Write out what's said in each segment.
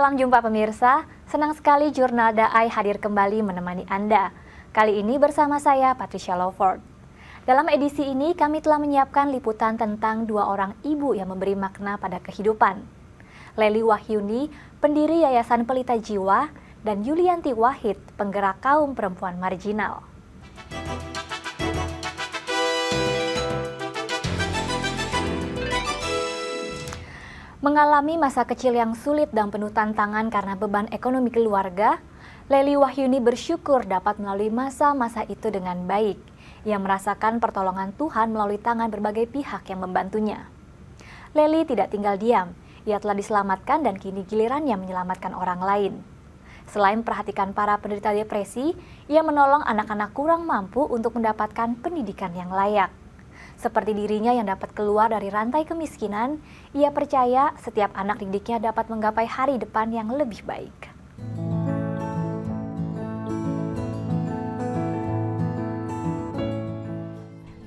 Salam jumpa pemirsa, senang sekali Jurnal Daai hadir kembali menemani Anda. Kali ini bersama saya Patricia Lawford. Dalam edisi ini kami telah menyiapkan liputan tentang dua orang ibu yang memberi makna pada kehidupan. Lely Wahyuni, pendiri Yayasan Pelita Jiwa, dan Yulianti Wahid, penggerak kaum perempuan marginal. Mengalami masa kecil yang sulit dan penuh tantangan karena beban ekonomi keluarga, Lely Wahyuni bersyukur dapat melalui masa-masa itu dengan baik. Ia merasakan pertolongan Tuhan melalui tangan berbagai pihak yang membantunya. Lely tidak tinggal diam, ia telah diselamatkan dan kini gilirannya menyelamatkan orang lain. Selain perhatikan para penderita depresi, ia menolong anak-anak kurang mampu untuk mendapatkan pendidikan yang layak. Seperti dirinya yang dapat keluar dari rantai kemiskinan, ia percaya setiap anak didiknya dapat menggapai hari depan yang lebih baik.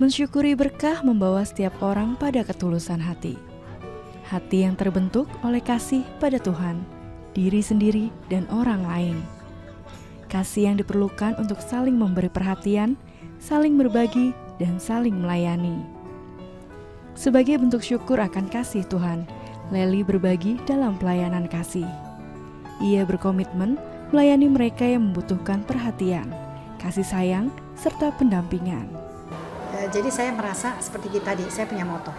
Mensyukuri berkah membawa setiap orang pada ketulusan hati. Hati yang terbentuk oleh kasih pada Tuhan, diri sendiri, dan orang lain. Kasih yang diperlukan untuk saling memberi perhatian, saling berbagi, dan saling melayani. Sebagai bentuk syukur akan kasih Tuhan, Lely berbagi dalam pelayanan kasih. Ia berkomitmen melayani mereka yang membutuhkan perhatian, kasih sayang, serta pendampingan. Jadi saya merasa seperti tadi, saya punya moto.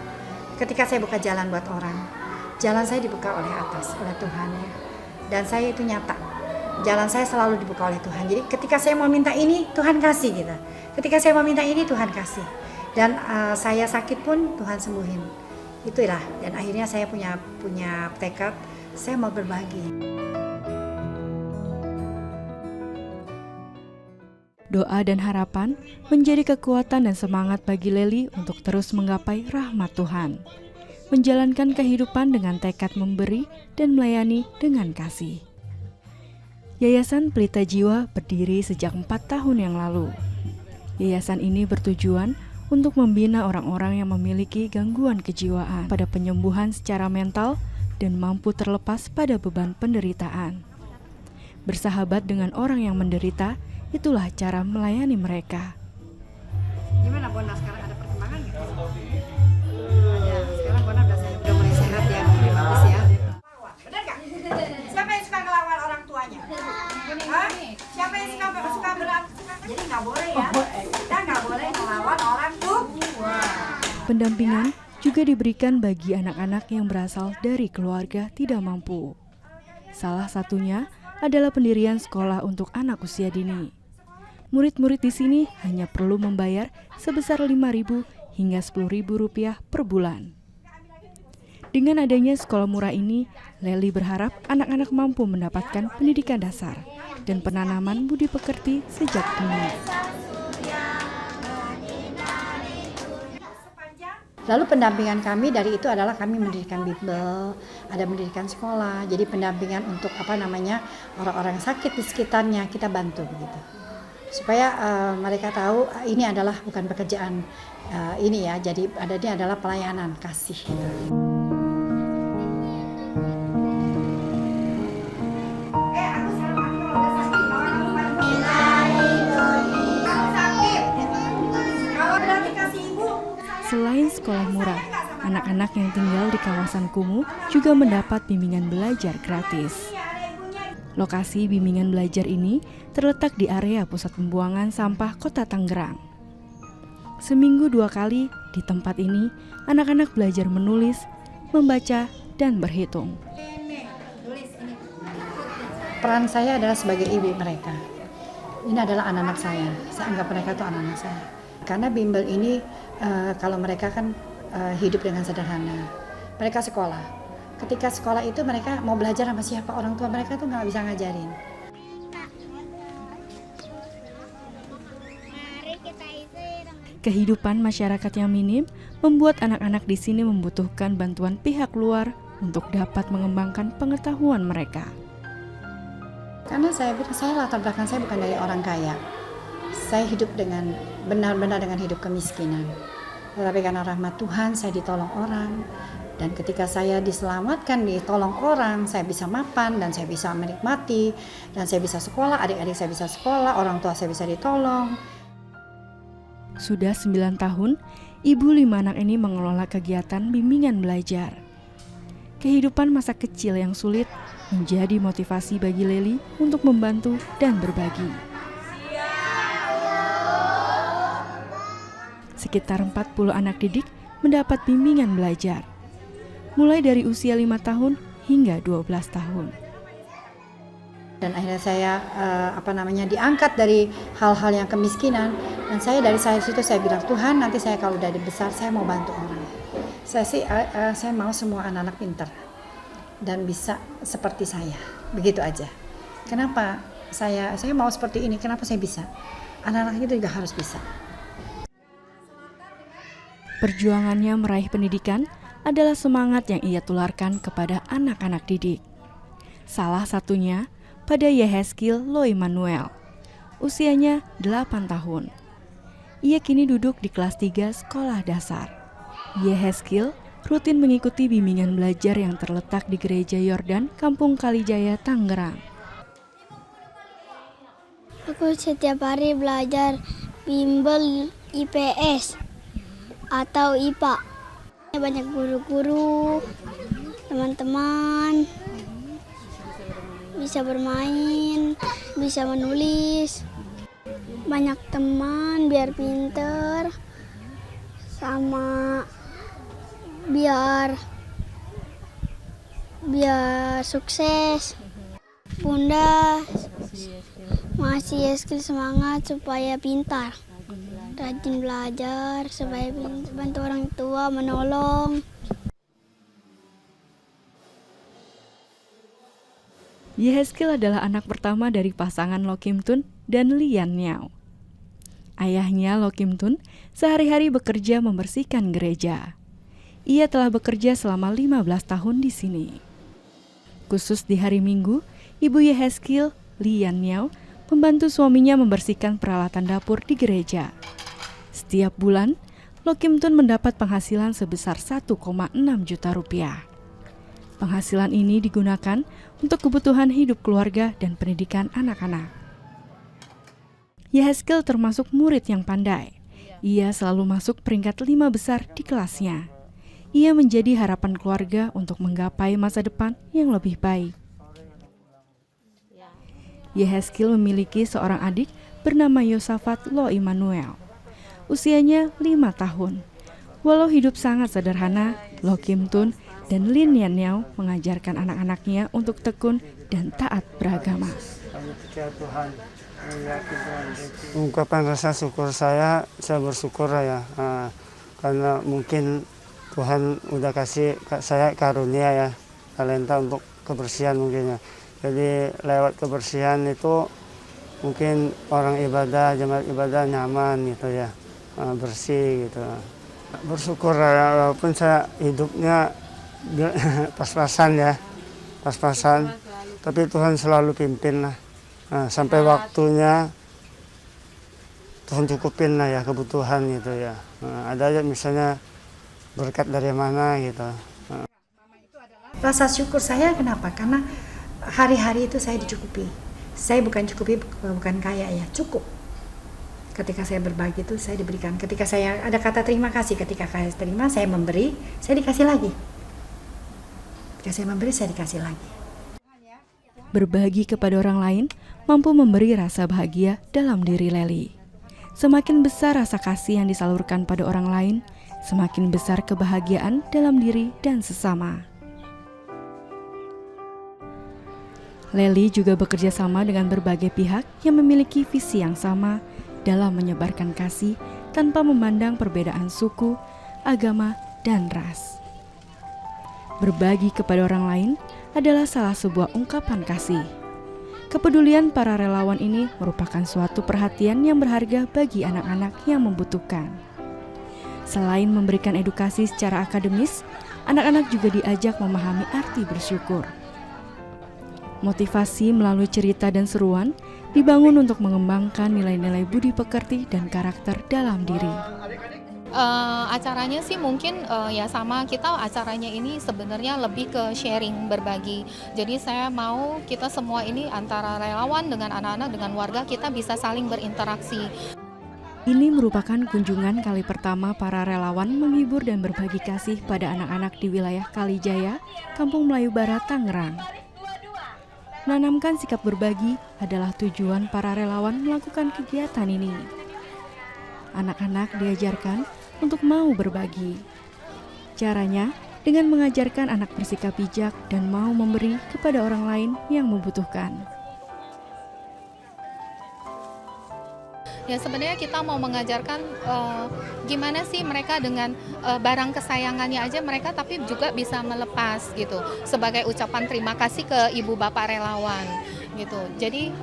Ketika saya buka jalan buat orang, jalan saya dibuka oleh atas, oleh Tuhan ya. Dan saya itu nyata, jalan saya selalu dibuka oleh Tuhan. Jadi ketika saya mau minta ini, Tuhan kasih gitu. Ketika saya mau minta ini, Tuhan kasih. Dan saya sakit pun Tuhan sembuhin. Itulah. Dan akhirnya saya punya tekad, saya mau berbagi. Doa dan harapan menjadi kekuatan dan semangat bagi Lely untuk terus menggapai rahmat Tuhan. Menjalankan kehidupan dengan tekad memberi dan melayani dengan kasih. Yayasan Pelita Jiwa berdiri sejak 4 tahun yang lalu. Yayasan ini bertujuan untuk membina orang-orang yang memiliki gangguan kejiwaan pada penyembuhan secara mental dan mampu terlepas pada beban penderitaan. Bersahabat dengan orang yang menderita, itulah cara melayani mereka. Gimana Bona sekarang ada perkembangan nggak? Ya, sekarang Bona udah mulai sehat ya, mulai bagus ya. Benar nggak? Siapa yang suka ngelawan orang tuanya? Hah? Siapa yang suka berat? Jadi nggak boleh ya. Kita nggak boleh ngelawan orang tua. Pendampingan juga diberikan bagi anak-anak yang berasal dari keluarga tidak mampu. Salah satunya adalah pendirian sekolah untuk anak usia dini. Murid-murid di sini hanya perlu membayar sebesar Rp5.000 hingga Rp10.000 per bulan. Dengan adanya sekolah murah ini, Lely berharap anak-anak mampu mendapatkan pendidikan dasar dan penanaman budi pekerti sejak dini. Lalu pendampingan kami dari itu adalah kami mendirikan bimbel, ada mendirikan sekolah. Jadi pendampingan untuk orang-orang sakit di sekitarnya kita bantu begitu. Supaya mereka tahu ini adalah bukan pekerjaan ini ya. Jadi ini adalah pelayanan kasih. Gitu. Selain sekolah murah, anak-anak yang tinggal di kawasan kumuh juga mendapat bimbingan belajar gratis. Lokasi bimbingan belajar ini terletak di area pusat pembuangan sampah Kota Tangerang. Seminggu 2 kali di tempat ini, anak-anak belajar menulis, membaca, dan berhitung. Peran saya adalah sebagai ibu mereka. Ini adalah anak-anak saya anggap mereka itu anak-anak saya. Karena bimbel ini kalau mereka kan hidup dengan sederhana. Mereka sekolah. Ketika sekolah itu mereka mau belajar sama siapa, orang tua mereka tuh nggak bisa ngajarin. Kehidupan masyarakat yang minim membuat anak-anak di sini membutuhkan bantuan pihak luar untuk dapat mengembangkan pengetahuan mereka. Karena saya latar belakang saya bukan dari orang kaya. Saya hidup dengan benar-benar dengan hidup kemiskinan. Tetapi karena rahmat Tuhan saya ditolong orang. Dan ketika saya diselamatkan, ditolong orang, saya bisa mapan dan saya bisa menikmati dan saya bisa sekolah, adik-adik saya bisa sekolah, orang tua saya bisa ditolong. Sudah 9 tahun, ibu 5 anak ini mengelola kegiatan bimbingan belajar. Kehidupan masa kecil yang sulit menjadi motivasi bagi Lely untuk membantu dan berbagi. Sekitar 40 anak didik mendapat bimbingan belajar, mulai dari usia 5 tahun hingga 12 tahun. Dan akhirnya saya diangkat dari hal-hal yang kemiskinan, dan dari situ saya bilang, Tuhan, nanti saya kalau udah besar saya mau bantu orang. Saya mau semua anak-anak pintar dan bisa seperti saya, begitu aja. Kenapa saya mau seperti ini? Kenapa saya bisa? Anak-anak itu juga harus bisa. Perjuangannya meraih pendidikan adalah semangat yang ia tularkan kepada anak-anak didik. Salah satunya pada Yeheskil Loimanuel, usianya 8 tahun. Ia kini duduk di kelas 3 sekolah dasar. Yeheskil rutin mengikuti bimbingan belajar yang terletak di Gereja Yordan, Kampung Kalijaya, Tangerang. Aku setiap hari belajar bimbel IPS atau IPA. Banyak guru-guru, teman-teman, bisa bermain, bisa menulis, banyak teman biar pinter, sama biar sukses. Bunda masih Yeskil semangat supaya pintar, rajin belajar supaya bantu orang tua, menolong. Yeheskil adalah anak pertama dari pasangan Lo Kim Tun dan Lian Niao. Ayahnya Lo Kim Tun sehari-hari bekerja membersihkan gereja. Ia telah bekerja selama 15 tahun di sini. Khusus di hari Minggu, Ibu Yeheskil, Lian Niao, membantu suaminya membersihkan peralatan dapur di gereja. Setiap bulan, Lo Kim Tun mendapat penghasilan sebesar 1,6 juta rupiah. Penghasilan ini digunakan untuk kebutuhan hidup keluarga dan pendidikan anak-anak. Yeheskil termasuk murid yang pandai. Ia selalu masuk peringkat 5 besar di kelasnya. Ia menjadi harapan keluarga untuk menggapai masa depan yang lebih baik. Yeheskil memiliki seorang adik bernama Yosafat Lo Immanuel. Usianya 5 tahun. Walau hidup sangat sederhana, Lo Kim Tun dan Lin Yan Niao mengajarkan anak-anaknya untuk tekun dan taat beragama. Ungkapan rasa syukur saya bersyukur ya, karena mungkin Tuhan udah kasih saya karunia ya, talenta untuk kebersihan mungkin ya. Jadi lewat kebersihan itu mungkin orang ibadah, jemaat ibadah nyaman gitu ya, bersih gitu. Bersyukur ya, walaupun saya hidupnya pas-pasan ya, pas-pasan, tapi Tuhan selalu pimpin lah. Sampai waktunya Tuhan cukupin lah ya kebutuhan gitu ya. Ada aja misalnya berkat dari mana gitu. Rasa syukur saya kenapa? Karena hari-hari itu saya dicukupi. Saya bukan kaya ya, cukup. Ketika saya berbagi itu saya diberikan. Ketika saya ada kata terima kasih, ketika saya terima, saya memberi, saya dikasih lagi. Ketika saya memberi, saya dikasih lagi. Berbagi kepada orang lain mampu memberi rasa bahagia dalam diri Lely. Semakin besar rasa kasih yang disalurkan pada orang lain, semakin besar kebahagiaan dalam diri dan sesama. Lely juga bekerja sama dengan berbagai pihak yang memiliki visi yang sama dalam menyebarkan kasih tanpa memandang perbedaan suku, agama, dan ras. Berbagi kepada orang lain adalah salah sebuah ungkapan kasih. Kepedulian para relawan ini merupakan suatu perhatian yang berharga bagi anak-anak yang membutuhkan. Selain memberikan edukasi secara akademis, anak-anak juga diajak memahami arti bersyukur. Motivasi melalui cerita dan seruan dibangun untuk mengembangkan nilai-nilai budi pekerti dan karakter dalam diri. Acaranya sih mungkin ya sama kita, acaranya ini sebenarnya lebih ke sharing, berbagi. Jadi saya mau kita semua ini antara relawan dengan anak-anak dengan warga kita bisa saling berinteraksi. Ini merupakan kunjungan kali pertama para relawan menghibur dan berbagi kasih pada anak-anak di wilayah Kalijaya, Kampung Melayu Barat, Tangerang. Menanamkan sikap berbagi adalah tujuan para relawan melakukan kegiatan ini. Anak-anak diajarkan untuk mau berbagi. Caranya dengan mengajarkan anak bersikap bijak dan mau memberi kepada orang lain yang membutuhkan. Ya sebenarnya kita mau mengajarkan gimana sih mereka dengan barang kesayangannya aja mereka tapi juga bisa melepas gitu. Sebagai ucapan terima kasih ke ibu bapak relawan gitu. Jadi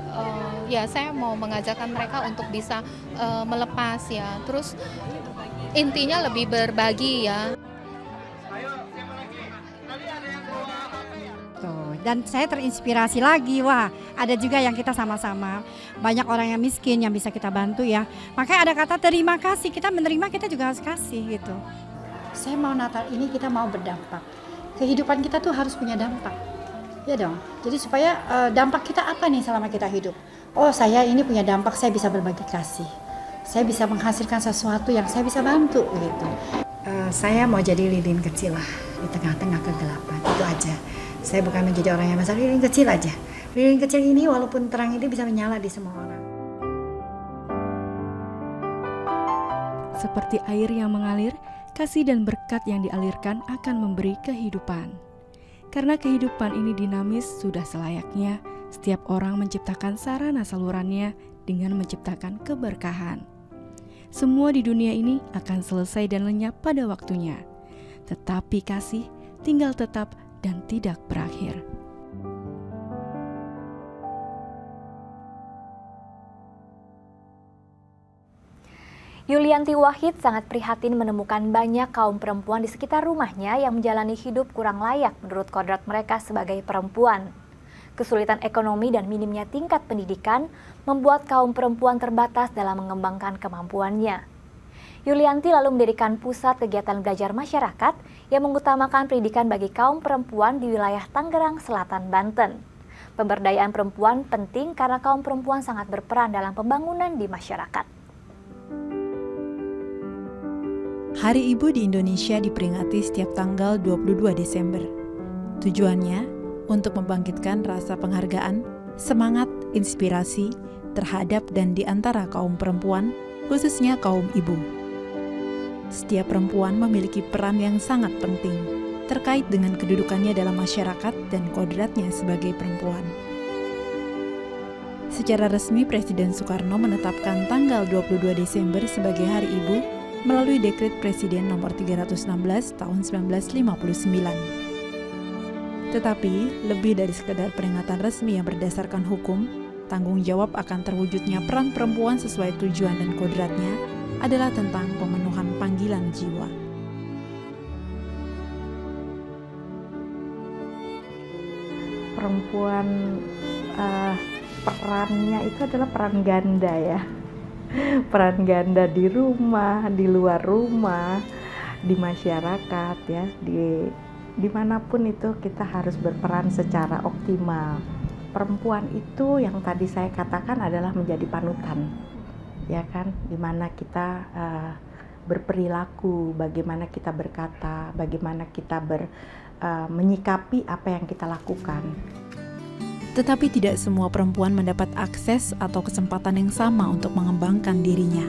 ya saya mau mengajarkan mereka untuk bisa melepas ya. Terus intinya lebih berbagi ya. Dan saya terinspirasi lagi, wah ada juga yang kita sama-sama, banyak orang yang miskin yang bisa kita bantu ya. Makanya ada kata terima kasih, kita menerima kita juga harus kasih gitu. Saya mau Natal ini kita mau berdampak, kehidupan kita tuh harus punya dampak, ya dong. Jadi supaya dampak kita apa nih selama kita hidup? Oh saya ini punya dampak, saya bisa berbagi kasih, saya bisa menghasilkan sesuatu yang saya bisa bantu gitu. Saya mau jadi lilin kecil lah di tengah-tengah kegelapan, itu aja. Saya bukan menjadi orang yang besar, lilin kecil aja. Lilin kecil ini walaupun terang ini bisa menyala di semua orang. Seperti air yang mengalir, kasih dan berkat yang dialirkan akan memberi kehidupan. Karena kehidupan ini dinamis, sudah selayaknya setiap orang menciptakan sarana salurannya dengan menciptakan keberkahan. Semua di dunia ini akan selesai dan lenyap pada waktunya. Tetapi kasih tinggal tetap dan tidak berakhir. Yulianti Wahid sangat prihatin menemukan banyak kaum perempuan di sekitar rumahnya yang menjalani hidup kurang layak menurut kodrat mereka sebagai perempuan. Kesulitan ekonomi dan minimnya tingkat pendidikan membuat kaum perempuan terbatas dalam mengembangkan kemampuannya. Yulianti lalu mendirikan pusat kegiatan belajar masyarakat yang mengutamakan pendidikan bagi kaum perempuan di wilayah Tangerang Selatan, Banten. Pemberdayaan perempuan penting karena kaum perempuan sangat berperan dalam pembangunan di masyarakat. Hari Ibu di Indonesia diperingati setiap tanggal 22 Desember. Tujuannya untuk membangkitkan rasa penghargaan, semangat, inspirasi terhadap dan di antara kaum perempuan, khususnya kaum ibu. Setiap perempuan memiliki peran yang sangat penting terkait dengan kedudukannya dalam masyarakat dan kodratnya sebagai perempuan. Secara resmi, Presiden Soekarno menetapkan tanggal 22 Desember sebagai Hari Ibu melalui Dekret Presiden nomor 316 tahun 1959. Tetapi, lebih dari sekedar peringatan resmi yang berdasarkan hukum, tanggung jawab akan terwujudnya peran perempuan sesuai tujuan dan kodratnya adalah tentang pemenuhan panggilan jiwa. Perempuan perannya itu adalah peran ganda ya. Peran ganda di rumah, di luar rumah, di masyarakat ya, dimanapun itu kita harus berperan secara optimal. Perempuan itu yang tadi saya katakan adalah menjadi panutan, ya kan, dimana kita berperilaku, bagaimana kita berkata, bagaimana kita menyikapi apa yang kita lakukan. Tetapi tidak semua perempuan mendapat akses atau kesempatan yang sama untuk mengembangkan dirinya.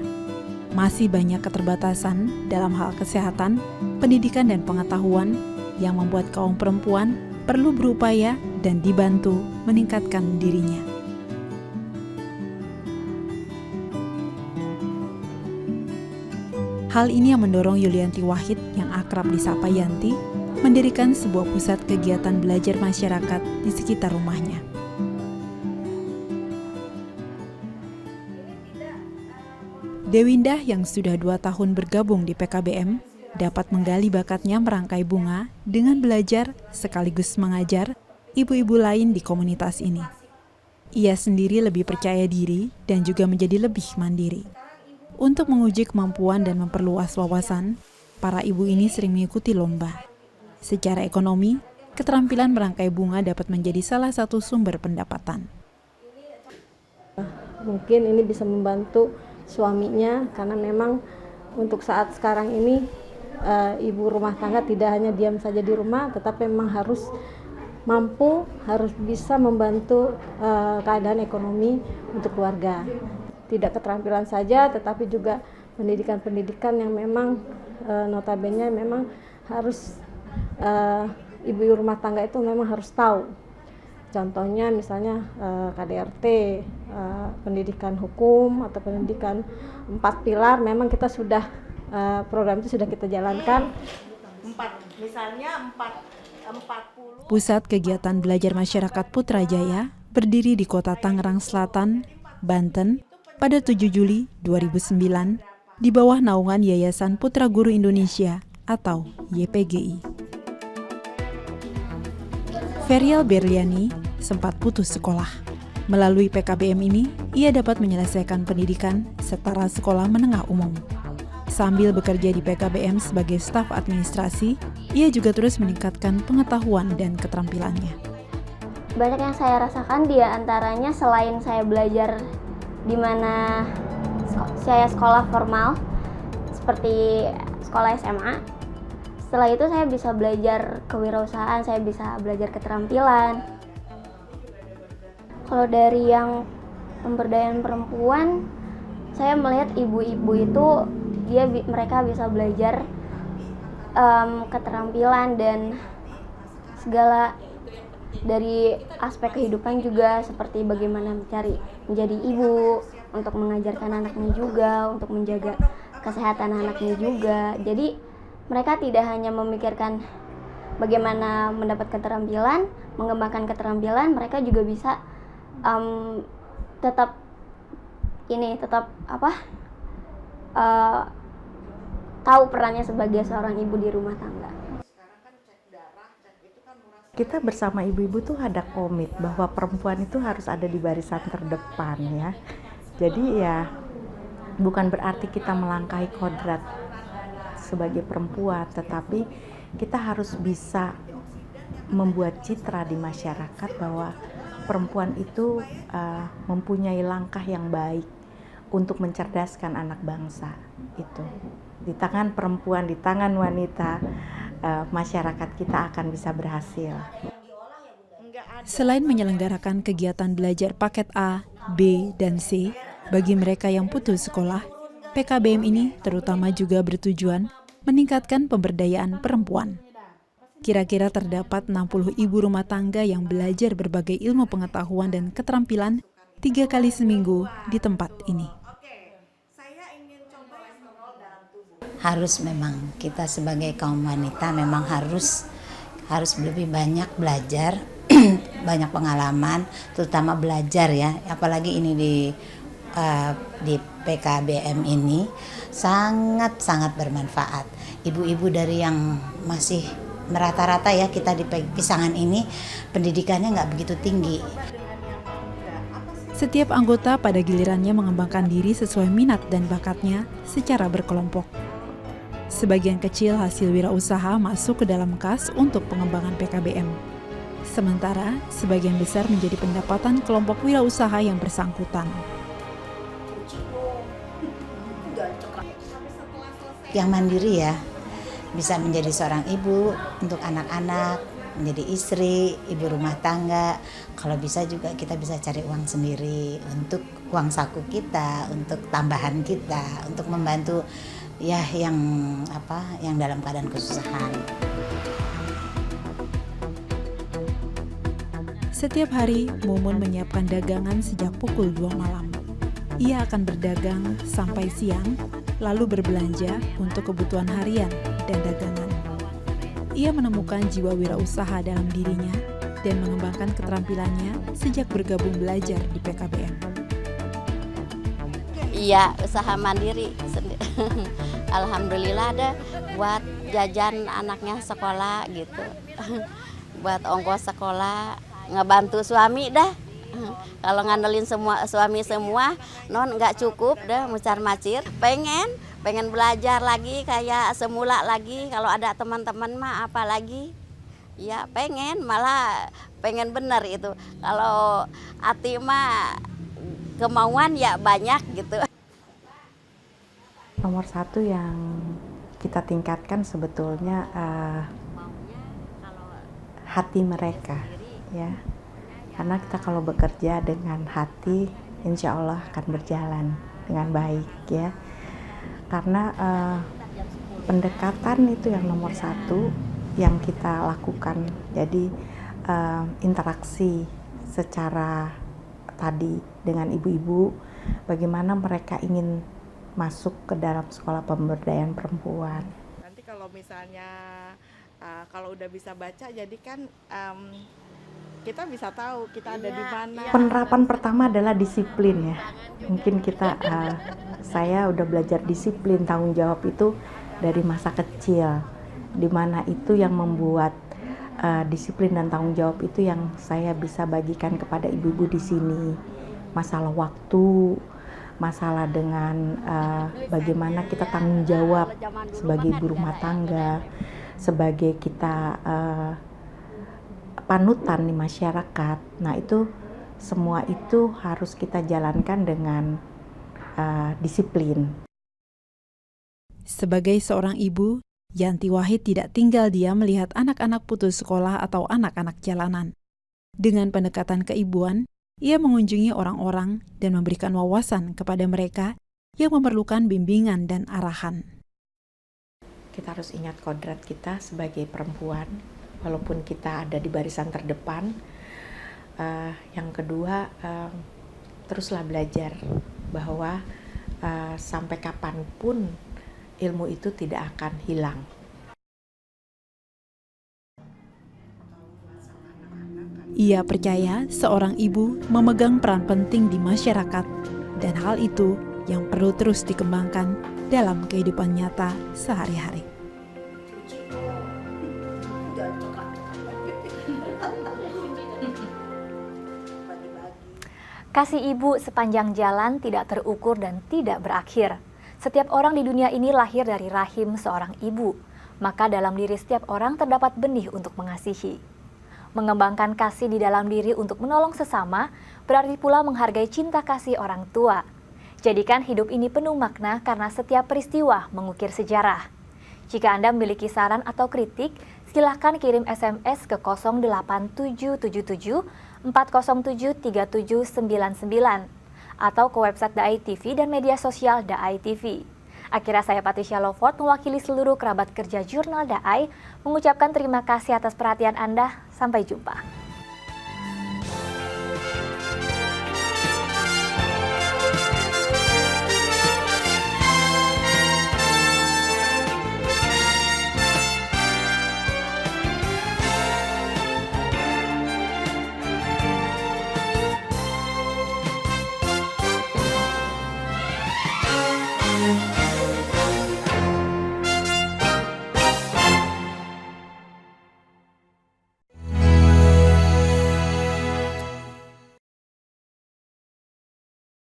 Masih banyak keterbatasan dalam hal kesehatan, pendidikan dan pengetahuan yang membuat kaum perempuan perlu berupaya dan dibantu meningkatkan dirinya. Hal ini yang mendorong Yulianti Wahid yang akrab disapa Yanti mendirikan sebuah pusat kegiatan belajar masyarakat di sekitar rumahnya. Dewindah yang sudah 2 tahun bergabung di PKBM dapat menggali bakatnya merangkai bunga dengan belajar sekaligus mengajar ibu-ibu lain di komunitas ini. Ia sendiri lebih percaya diri dan juga menjadi lebih mandiri. Untuk menguji kemampuan dan memperluas wawasan, para ibu ini sering mengikuti lomba. Secara ekonomi, keterampilan merangkai bunga dapat menjadi salah satu sumber pendapatan. Mungkin ini bisa membantu suaminya karena memang untuk saat sekarang ini ibu rumah tangga tidak hanya diam saja di rumah, tetapi memang harus mampu, harus bisa membantu keadaan ekonomi untuk keluarga. Tidak keterampilan saja, tetapi juga pendidikan-pendidikan yang memang notabene memang harus ibu rumah tangga itu memang harus tahu. Contohnya misalnya KDRT, pendidikan hukum atau pendidikan 4 pilar, memang kita sudah program itu sudah kita jalankan. Pusat Kegiatan Belajar Masyarakat Putrajaya berdiri di Kota Tangerang Selatan, Banten pada 7 Juli 2009 di bawah naungan Yayasan Putra Guru Indonesia atau YPGI. Ferial Berliani sempat putus sekolah. Melalui PKBM ini, ia dapat menyelesaikan pendidikan setara sekolah menengah umum. Sambil bekerja di PKBM sebagai staf administrasi, ia juga terus meningkatkan pengetahuan dan keterampilannya. Banyak yang saya rasakan, di antaranya selain saya belajar di mana saya sekolah formal seperti sekolah SMA. Setelah itu saya bisa belajar kewirausahaan, saya bisa belajar keterampilan. Kalau dari yang pemberdayaan perempuan, saya melihat ibu-ibu itu mereka bisa belajar keterampilan dan segala dari aspek kehidupan juga, seperti bagaimana menjadi ibu, untuk mengajarkan anaknya juga, untuk menjaga kesehatan anaknya juga. Jadi mereka tidak hanya memikirkan bagaimana mendapat keterampilan, mengembangkan keterampilan, mereka juga bisa tetap tahu perannya sebagai seorang ibu di rumah tangga. Kita bersama ibu-ibu tuh ada komit bahwa perempuan itu harus ada di barisan terdepan ya. Jadi ya bukan berarti kita melangkahi kodrat sebagai perempuan, tetapi kita harus bisa membuat citra di masyarakat bahwa perempuan itu mempunyai langkah yang baik untuk mencerdaskan anak bangsa. Itu di tangan perempuan, di tangan wanita, masyarakat kita akan bisa berhasil. Selain menyelenggarakan kegiatan belajar paket A, B, dan C bagi mereka yang putus sekolah, PKBM ini terutama juga bertujuan meningkatkan pemberdayaan perempuan. Kira-kira terdapat 60 ibu rumah tangga yang belajar berbagai ilmu pengetahuan dan keterampilan 3 kali seminggu di tempat ini. Harus memang kita sebagai kaum wanita memang harus lebih banyak belajar, banyak pengalaman, terutama belajar ya, apalagi ini di PKBM ini sangat bermanfaat. Ibu-ibu dari yang masih merata-rata ya, kita di Pisangan ini pendidikannya nggak begitu tinggi. Setiap anggota pada gilirannya mengembangkan diri sesuai minat dan bakatnya secara berkelompok. Sebagian kecil hasil wirausaha masuk ke dalam kas untuk pengembangan PKBM. Sementara sebagian besar menjadi pendapatan kelompok wirausaha yang bersangkutan. Yang mandiri ya, bisa menjadi seorang ibu untuk anak-anak, menjadi istri, ibu rumah tangga. Kalau bisa juga kita bisa cari uang sendiri untuk uang saku kita, untuk tambahan kita, untuk membantu ya yang dalam keadaan kesusahan. Setiap hari Mumun menyiapkan dagangan sejak pukul 2 malam. Ia akan berdagang sampai siang, lalu berbelanja untuk kebutuhan harian dan dagangan. Ia menemukan jiwa wirausaha dalam dirinya dan mengembangkan keterampilannya sejak bergabung belajar di PKBM. Iya, usaha mandiri. Alhamdulillah ada buat jajan anaknya sekolah gitu. Buat ongkos sekolah, ngebantu suami dah. Kalau ngandelin semua suami semua, non nggak cukup dah mucar macir. Pengen belajar lagi kayak semula lagi. Kalau ada teman-teman mah apa lagi? Ya malah pengen bener itu. Kalau hati mah kemauan ya banyak gitu. Nomor satu yang kita tingkatkan sebetulnya hati mereka, ya. Karena kita kalau bekerja dengan hati, insya Allah akan berjalan dengan baik, ya. Karena pendekatan itu yang nomor satu yang kita lakukan. Jadi interaksi secara tadi dengan ibu-ibu, bagaimana mereka ingin masuk ke dalam sekolah pemberdayaan perempuan. Nanti kalau misalnya kalau udah bisa baca, jadi kan kita bisa tahu kita ada di mana. Penerapan pertama adalah disiplin, ya. Mungkin saya udah belajar disiplin, tanggung jawab itu dari masa kecil, di mana itu yang membuat disiplin dan tanggung jawab itu yang saya bisa bagikan kepada ibu-ibu di sini. Masalah waktu, masalah dengan bagaimana kita tanggung jawab sebagai ibu rumah tangga, sebagai kita panutan di masyarakat. Nah, itu semua itu harus kita jalankan dengan disiplin. Sebagai seorang ibu, Yanti Wahid tidak tinggal diam melihat anak-anak putus sekolah atau anak-anak jalanan. Dengan pendekatan keibuan, ia mengunjungi orang-orang dan memberikan wawasan kepada mereka yang memerlukan bimbingan dan arahan. Kita harus ingat kodrat kita sebagai perempuan, walaupun kita ada di barisan terdepan. Yang kedua, teruslah belajar bahwa sampai kapanpun ilmu itu tidak akan hilang. Ia percaya seorang ibu memegang peran penting di masyarakat, dan hal itu yang perlu terus dikembangkan dalam kehidupan nyata sehari-hari. Kasih ibu sepanjang jalan tidak terukur dan tidak berakhir. Setiap orang di dunia ini lahir dari rahim seorang ibu, maka dalam diri setiap orang terdapat benih untuk mengasihi. Mengembangkan kasih di dalam diri untuk menolong sesama, berarti pula menghargai cinta kasih orang tua. Jadikan hidup ini penuh makna karena setiap peristiwa mengukir sejarah. Jika Anda memiliki saran atau kritik, silahkan kirim SMS ke 08777 407 3799 atau ke website DAI TV dan media sosial DAI TV. Akhirnya saya Patricia Lovord mewakili seluruh kerabat kerja Jurnal DAI mengucapkan terima kasih atas perhatian Anda. Sampai jumpa.